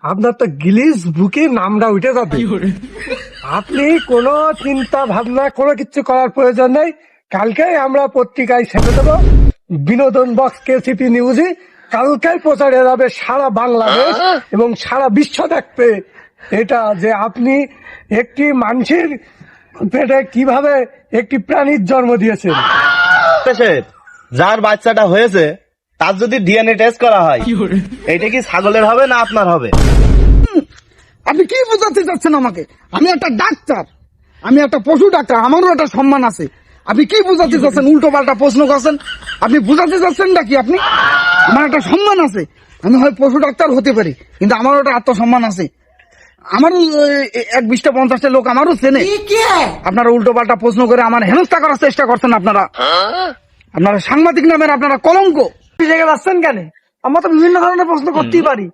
আপনার তো গিলিস বুকে নামটা উঠে যাবে। আপনি কোনো চিন্তা ভাবনা কোনো কিছু করার প্রয়োজন নেই। কালকে আমরা পত্রিকায় ছেপে দেবো, বিনোদন বক্স কেসিপি নিউজে কালকে প্রচার হয়ে যাবে সারা বাংলাদেশ এবং সারা বিশ্ব দেখবে এটা, যে আপনি একটি মানুষের পেটে কিভাবে একটি প্রাণীর জন্ম দিয়েছেন। যার বাচ্চাটা হয়েছে তার যদি ডিএনএ টেস্ট করা হয়, এটা কি ছাগলের হবে না আপনার হবে? আপনি কি বোঝাতে চাচ্ছেন আমাকে? আমি একটা ডাক্তার, আমি একটা পশু ডাক্তার, আমারও একটা সম্মান আছে। আপনি কি বোঝাতে চাচ্ছেন? উল্টো পাল্টা প্রশ্ন করছেন। আপনি বোঝাতে চাচ্ছেন নাকি আপনি? আমার একটা সম্মান আছে। আমি হয় পশু ডাক্তার হতে পারি, কিন্তু আমারও একটা আত্মসম্মান আছে। আমারও 1-20-50 লোক আমারও চেনে। আপনারা উল্টো পাল্টা প্রশ্ন করে আমার হেনস্থা করার চেষ্টা করছেন। আপনারা সাংবাদিক নামের আপনারা কলঙ্ক। রেগে যাচ্ছেন কেন? আমরা তো বিভিন্ন ধরনের প্রশ্ন করতেই পারি।